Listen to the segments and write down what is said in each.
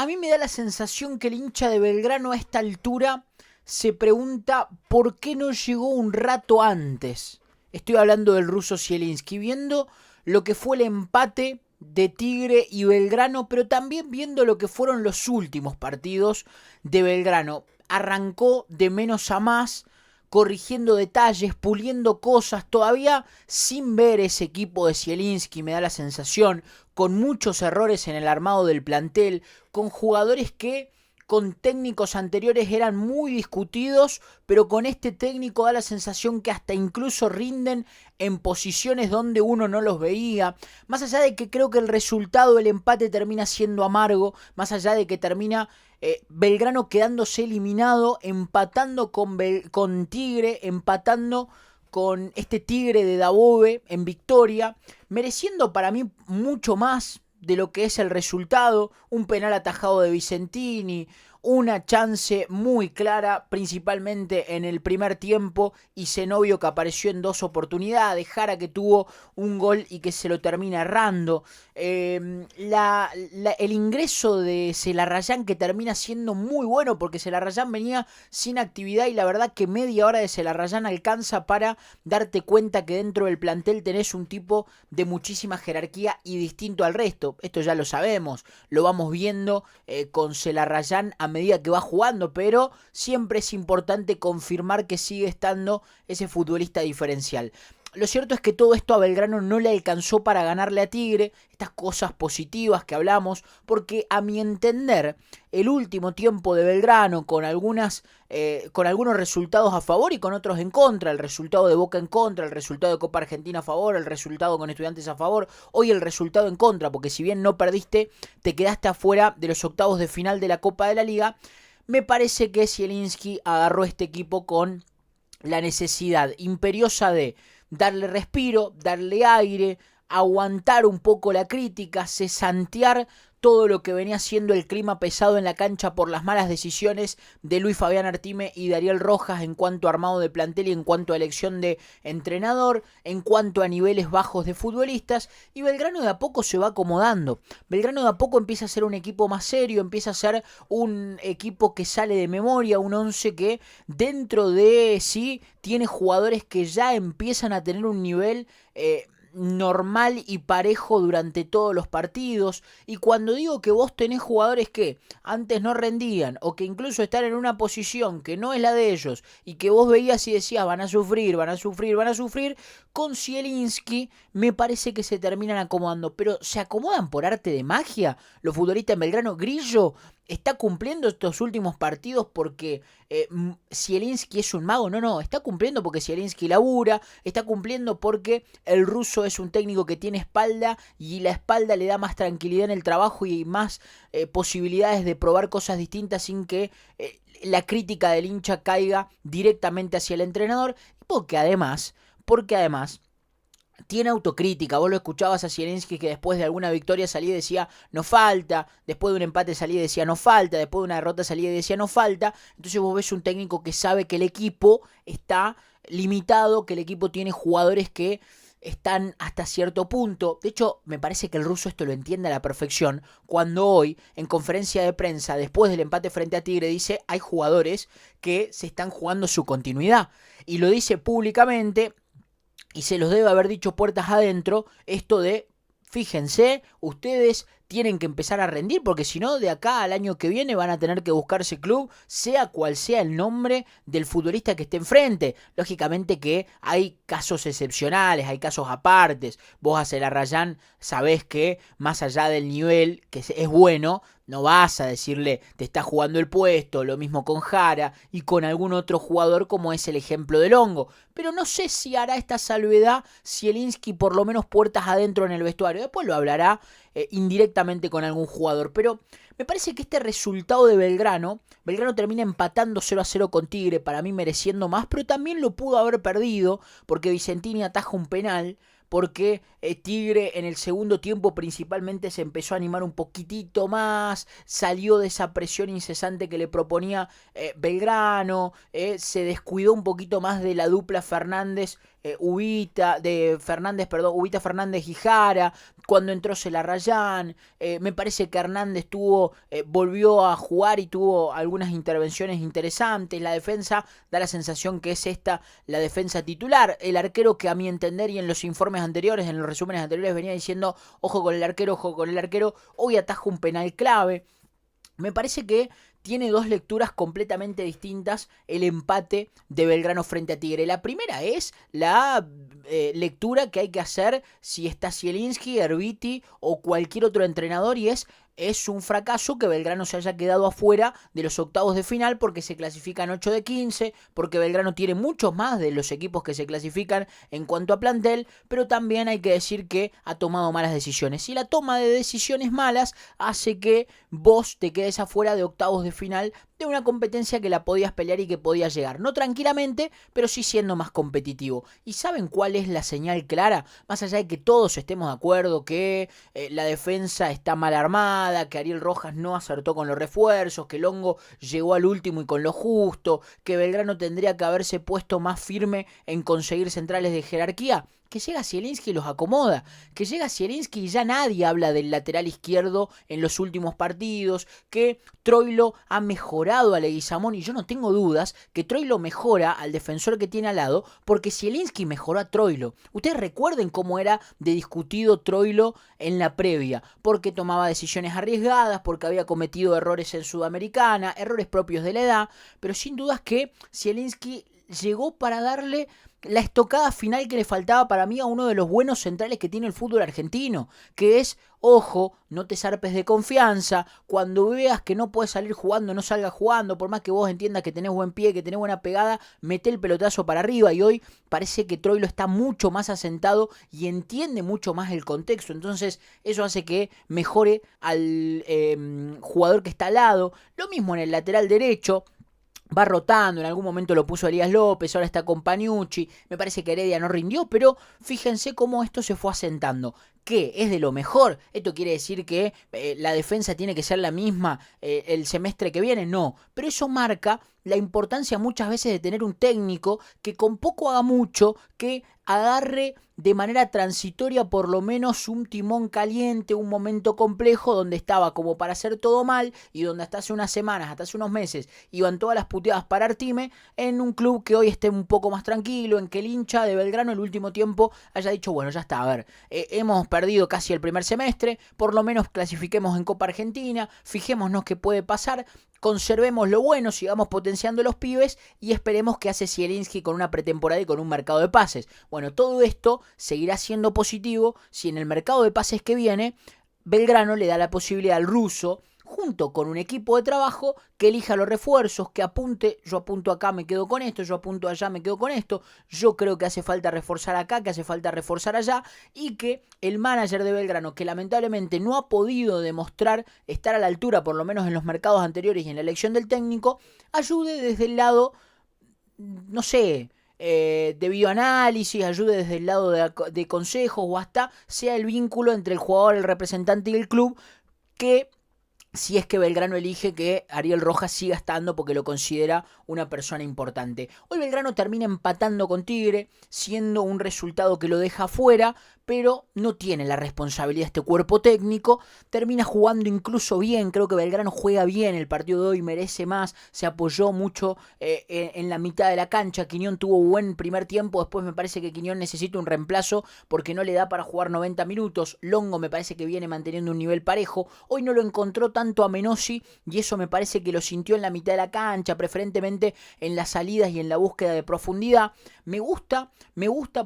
A mí me da la sensación que el hincha de Belgrano a esta altura se pregunta por qué no llegó un rato antes. Estoy hablando del ruso Zielinski, viendo lo que fue el empate de Tigre y Belgrano, pero también viendo lo que fueron los últimos partidos de Belgrano. Arrancó de menos a más, corrigiendo detalles, puliendo cosas, todavía sin ver ese equipo de Zielinski, me da la sensación, con muchos errores en el armado del plantel, con jugadores que con técnicos anteriores eran muy discutidos, pero con este técnico da la sensación que hasta incluso rinden en posiciones donde uno no los veía. Más allá de que creo que el resultado del empate termina siendo amargo, más allá de que termina Belgrano quedándose eliminado, empatando con Tigre, empatando con este Tigre de Dabove en victoria, mereciendo para mí mucho más de lo que es el resultado, un penal atajado de Vicentini, una chance muy clara, principalmente en el primer tiempo, y Zenobio que apareció en dos oportunidades, Jara que tuvo un gol y que se lo termina errando, el ingreso de Celarrayán que termina siendo muy bueno, porque Celarrayán venía sin actividad y la verdad que media hora de Celarrayán alcanza para darte cuenta que dentro del plantel tenés un tipo de muchísima jerarquía y distinto al resto. Esto ya lo sabemos, lo vamos viendo con Celarrayán a medida que va jugando, pero siempre es importante confirmar que sigue estando ese futbolista diferencial. Lo cierto es que todo esto a Belgrano no le alcanzó para ganarle a Tigre, estas cosas positivas que hablamos, porque a mi entender, el último tiempo de Belgrano, con algunos resultados a favor y con otros en contra, el resultado de Boca en contra, el resultado de Copa Argentina a favor, el resultado con Estudiantes a favor, hoy el resultado en contra, porque si bien no perdiste, te quedaste afuera de los octavos de final de la Copa de la Liga, me parece que Zielinski agarró este equipo con la necesidad imperiosa de darle respiro, darle aire, aguantar un poco la crítica, cesantear todo lo que venía siendo el clima pesado en la cancha por las malas decisiones de Luis Fabián Artime y Dariel Rojas en cuanto a armado de plantel y en cuanto a elección de entrenador, en cuanto a niveles bajos de futbolistas, y Belgrano de a poco se va acomodando. Belgrano de a poco empieza a ser un equipo más serio, empieza a ser un equipo que sale de memoria, un once que dentro de sí tiene jugadores que ya empiezan a tener un nivel normal y parejo durante todos los partidos. Y cuando digo que vos tenés jugadores que antes no rendían o que incluso están en una posición que no es la de ellos y que vos veías y decías van a sufrir, van a sufrir, van a sufrir, con Zielinski me parece que se terminan acomodando. Pero ¿se acomodan por arte de magia los futbolistas en Belgrano? Grillo está cumpliendo estos últimos partidos porque Zielinski es un mago. No, está cumpliendo porque Zielinski labura, está cumpliendo porque el ruso es un técnico que tiene espalda y la espalda le da más tranquilidad en el trabajo y más posibilidades de probar cosas distintas sin que la crítica del hincha caiga directamente hacia el entrenador, porque además tiene autocrítica. Vos lo escuchabas a Zielinski que después de alguna victoria salía y decía no falta, después de un empate salía y decía no falta, después de una derrota salía y decía no falta. Entonces vos ves un técnico que sabe que el equipo está limitado, que el equipo tiene jugadores que están hasta cierto punto. De hecho, me parece que el ruso esto lo entiende a la perfección, cuando hoy, en conferencia de prensa, después del empate frente a Tigre, dice hay jugadores que se están jugando su continuidad. Y lo dice públicamente, y se los debe haber dicho puertas adentro, esto de, fíjense, ustedes tienen que empezar a rendir, porque si no, de acá al año que viene van a tener que buscarse club, sea cual sea el nombre del futbolista que esté enfrente. Lógicamente que hay casos excepcionales, hay casos apartes. Vos a Celarrayán sabés que más allá del nivel, que es bueno, no vas a decirle te está jugando el puesto, lo mismo con Jara y con algún otro jugador como es el ejemplo de Longo. Pero no sé si hará esta salvedad Zielinski por lo menos puertas adentro en el vestuario. Después lo hablará indirectamente con algún jugador. Pero me parece que este resultado de Belgrano termina empatando 0-0 con Tigre, para mí mereciendo más, pero también lo pudo haber perdido porque Vicentini ataja un penal, porque Tigre en el segundo tiempo principalmente se empezó a animar un poquitito más, salió de esa presión incesante que le proponía Belgrano, se descuidó un poquito más de la dupla Fernández Ubita Fernández y Jara, cuando entró Celarrayán, me parece que Hernández volvió a jugar y tuvo algunas intervenciones interesantes. La defensa da la sensación que es esta la defensa titular. El arquero, que a mi entender y en los informes anteriores, en los resúmenes anteriores, venía diciendo ojo con el arquero, hoy ataja un penal clave. Me parece que tiene dos lecturas completamente distintas el empate de Belgrano frente a Tigre. La primera es la lectura que hay que hacer si está Zielinski, Erviti o cualquier otro entrenador, y es un fracaso que Belgrano se haya quedado afuera de los octavos de final, porque se clasifican 8 de 15, porque Belgrano tiene muchos más de los equipos que se clasifican en cuanto a plantel, pero también hay que decir que ha tomado malas decisiones. Y la toma de decisiones malas hace que vos te quedes afuera de octavos de final de una competencia que la podías pelear y que podías llegar. No tranquilamente, pero sí siendo más competitivo. ¿Y saben cuál es la señal clara? Más allá de que todos estemos de acuerdo que la defensa está mal armada, que Ariel Rojas no acertó con los refuerzos, que Longo llegó al último y con lo justo, que Belgrano tendría que haberse puesto más firme en conseguir centrales de jerarquía, que llega Zielinski y los acomoda, que llega Zielinski y ya nadie habla del lateral izquierdo en los últimos partidos, que Troilo ha mejorado a Leguizamón, y yo no tengo dudas que Troilo mejora al defensor que tiene al lado, porque Zielinski mejoró a Troilo. Ustedes recuerden cómo era de discutido Troilo en la previa, porque tomaba decisiones arriesgadas, porque había cometido errores en Sudamericana, errores propios de la edad, pero sin dudas que Zielinski llegó para darle la estocada final que le faltaba para mí a uno de los buenos centrales que tiene el fútbol argentino, que es, ojo, no te zarpes de confianza, cuando veas que no puedes salir jugando, no salgas jugando, por más que vos entiendas que tenés buen pie, que tenés buena pegada, mete el pelotazo para arriba, y hoy parece que Troilo está mucho más asentado y entiende mucho más el contexto, entonces eso hace que mejore al jugador que está al lado. Lo mismo en el lateral derecho. Va rotando, en algún momento lo puso Elías López, ahora está con Paniucci, me parece que Heredia no rindió, pero fíjense cómo esto se fue asentando. ¿Qué? ¿Es de lo mejor? ¿Esto quiere decir que la defensa tiene que ser la misma el semestre que viene? No, pero eso marca la importancia muchas veces de tener un técnico que con poco haga mucho, que agarre de manera transitoria por lo menos un timón caliente, un momento complejo donde estaba como para hacer todo mal y donde hasta hace unas semanas, hasta hace unos meses iban todas las puteadas para Artime, en un club que hoy esté un poco más tranquilo, en que el hincha de Belgrano el último tiempo haya dicho, bueno, ya está, a ver, hemos perdido casi el primer semestre, por lo menos clasifiquemos en Copa Argentina, fijémonos qué puede pasar, conservemos lo bueno, sigamos potenciando los pibes y esperemos que hace Zielinski con una pretemporada y con un mercado de pases. Bueno, todo esto seguirá siendo positivo si en el mercado de pases que viene Belgrano le da la posibilidad al ruso, junto con un equipo de trabajo, que elija los refuerzos, que apunte, yo apunto acá, me quedo con esto, yo apunto allá, me quedo con esto, yo creo que hace falta reforzar acá, que hace falta reforzar allá, y que el manager de Belgrano, que lamentablemente no ha podido demostrar estar a la altura, por lo menos en los mercados anteriores y en la elección del técnico, ayude desde el lado, no sé, de bioanálisis, ayude desde el lado de consejos, o hasta sea el vínculo entre el jugador, el representante y el club, que si es que Belgrano elige que Ariel Rojas siga estando porque lo considera una persona importante. Hoy Belgrano termina empatando con Tigre, siendo un resultado que lo deja fuera, pero no tiene la responsabilidad de este cuerpo técnico, termina jugando incluso bien, creo que Belgrano juega bien el partido de hoy, merece más, se apoyó mucho en la mitad de la cancha, Quiñón tuvo buen primer tiempo, después me parece que Quiñón necesita un reemplazo porque no le da para jugar 90 minutos, Longo me parece que viene manteniendo un nivel parejo, hoy no lo encontró tanto a Menossi y eso me parece que lo sintió en la mitad de la cancha, preferentemente en las salidas y en la búsqueda de profundidad. Me gusta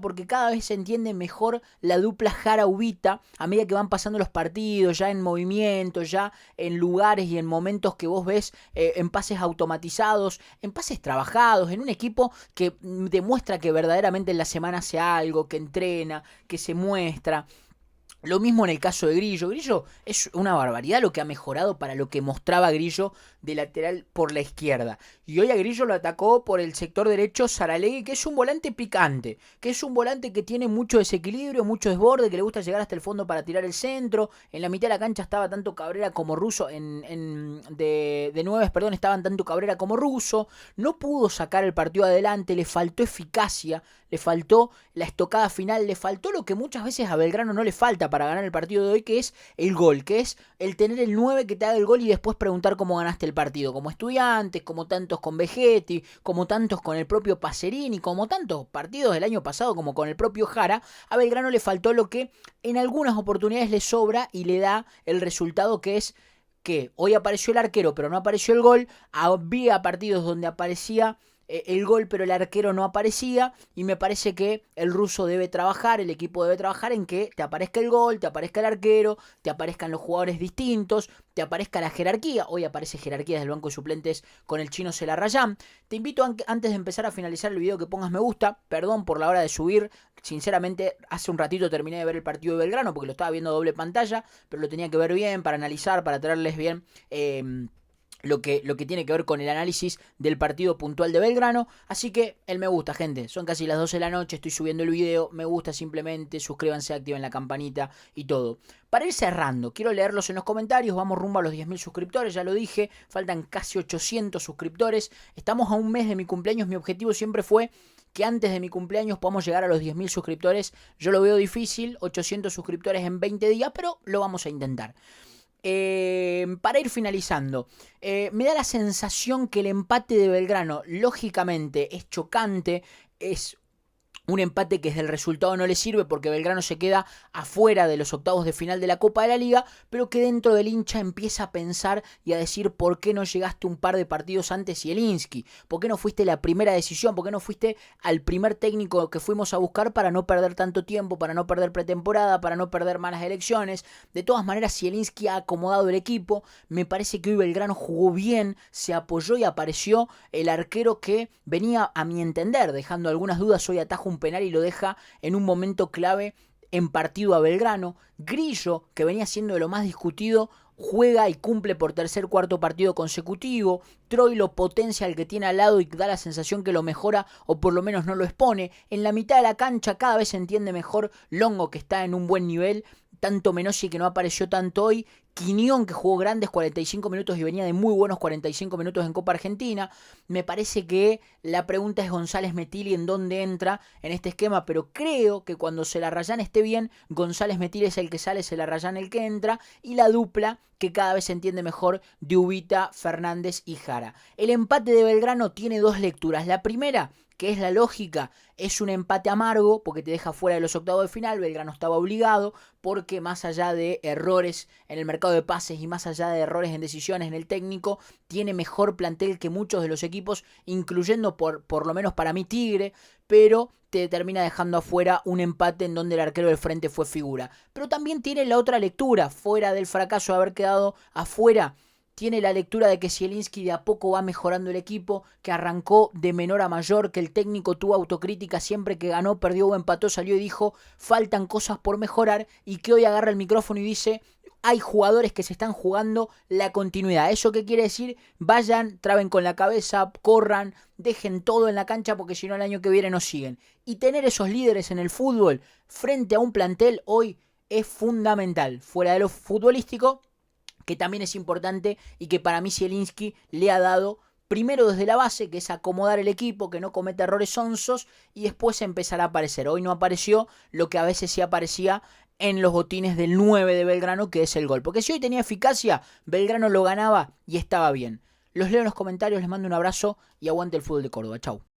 porque cada vez se entiende mejor la dupla Jara-Ubita a medida que van pasando los partidos, ya en movimiento, ya en lugares y en momentos que vos ves en pases automatizados, en pases trabajados, en un equipo que demuestra que verdaderamente en la semana hace algo, que entrena, que se muestra. Lo mismo en el caso de Grillo. Grillo es una barbaridad lo que ha mejorado para lo que mostraba Grillo de lateral por la izquierda. Y hoy a Grillo lo atacó por el sector derecho Saralegui, que es un volante picante, que es un volante que tiene mucho desequilibrio, mucho desborde, que le gusta llegar hasta el fondo para tirar el centro. En la mitad de la cancha estaba tanto Cabrera como Russo, de 9, perdón, estaban tanto Cabrera como Russo. No pudo sacar el partido adelante, le faltó eficacia, le faltó la estocada final, le faltó lo que muchas veces a Belgrano no le falta para ganar el partido de hoy, que es el gol, que es el tener el 9 que te haga el gol y después preguntar cómo ganaste el partido, como Estudiantes, como tantos con Vegetti, como tantos con el propio Pacerini, como tantos partidos del año pasado, como con el propio Jara. A Belgrano le faltó lo que en algunas oportunidades le sobra y le da el resultado, que es que hoy apareció el arquero pero no apareció el gol. Había partidos donde aparecía el gol pero el arquero no aparecía, y me parece que el Ruso debe trabajar, el equipo debe trabajar en que te aparezca el gol, te aparezca el arquero, te aparezcan los jugadores distintos, te aparezca la jerarquía. Hoy aparece jerarquía desde el banco de suplentes con el chino Celarrayán. Te invito antes de empezar a finalizar el video que pongas me gusta. Perdón por la hora de subir, sinceramente hace un ratito terminé de ver el partido de Belgrano porque lo estaba viendo doble pantalla, pero lo tenía que ver bien para analizar, para traerles bien lo que tiene que ver con el análisis del partido puntual de Belgrano. Así que el me gusta, gente. Son casi las 12 de la noche, estoy subiendo el video. Me gusta simplemente, suscríbanse, activen la campanita y todo. Para ir cerrando, quiero leerlos en los comentarios. Vamos rumbo a los 10.000 suscriptores, ya lo dije. Faltan casi 800 suscriptores. Estamos a un mes de mi cumpleaños. Mi objetivo siempre fue que antes de mi cumpleaños podamos llegar a los 10.000 suscriptores. Yo lo veo difícil, 800 suscriptores en 20 días, pero lo vamos a intentar. Para ir finalizando, me da la sensación que el empate de Belgrano, lógicamente, es chocante, es un empate que desde el resultado no le sirve porque Belgrano se queda afuera de los octavos de final de la Copa de la Liga, pero que dentro del hincha empieza a pensar y a decir por qué no llegaste un par de partidos antes Zielinski, por qué no fuiste la primera decisión, por qué no fuiste al primer técnico que fuimos a buscar para no perder tanto tiempo, para no perder pretemporada, para no perder malas elecciones. De todas maneras, Zielinski ha acomodado el equipo. Me parece que hoy Belgrano jugó bien, se apoyó y apareció el arquero que venía, a mi entender, dejando algunas dudas. Hoy ataja un penal y lo deja en un momento clave en partido a Belgrano. Grillo, que venía siendo de lo más discutido, juega y cumple por tercer, cuarto partido consecutivo. Troy lo potencia al que tiene al lado y da la sensación que lo mejora, o por lo menos no lo expone. En la mitad de la cancha cada vez se entiende mejor Longo, que está en un buen nivel. Tanto Menossi, que no apareció tanto hoy. Quiñón, que jugó grandes 45 minutos y venía de muy buenos 45 minutos en Copa Argentina. Me parece que la pregunta es González Metilli en dónde entra en este esquema, pero creo que cuando Celarrayán esté bien, González Metilli es el que sale, Celarrayán el que entra, y la dupla que cada vez se entiende mejor de Ubita, Fernández y Jara. El empate de Belgrano tiene dos lecturas. La primera, que es la lógica, es un empate amargo porque te deja fuera de los octavos de final. Belgrano estaba obligado porque más allá de errores en el mercado de pases y más allá de errores en decisiones en el técnico, tiene mejor plantel que muchos de los equipos, incluyendo por lo menos para mí Tigre, pero te termina dejando afuera un empate en donde el arquero del frente fue figura. Pero también tiene la otra lectura, fuera del fracaso de haber quedado afuera. Tiene la lectura de que Zielinski de a poco va mejorando el equipo, que arrancó de menor a mayor, que el técnico tuvo autocrítica siempre que ganó, perdió o empató, salió y dijo faltan cosas por mejorar, y que hoy agarra el micrófono y dice hay jugadores que se están jugando la continuidad. ¿Eso qué quiere decir? Vayan, traben con la cabeza, corran, dejen todo en la cancha porque si no el año que viene no siguen. Y tener esos líderes en el fútbol frente a un plantel hoy es fundamental, fuera de lo futbolístico, que también es importante y que para mí Zielinski le ha dado primero desde la base, que es acomodar el equipo, que no cometa errores sonsos, y después empezará a aparecer. Hoy no apareció lo que a veces sí aparecía en los botines del 9 de Belgrano, que es el gol. Porque si hoy tenía eficacia, Belgrano lo ganaba y estaba bien. Los leo en los comentarios, les mando un abrazo y aguante el fútbol de Córdoba. Chau.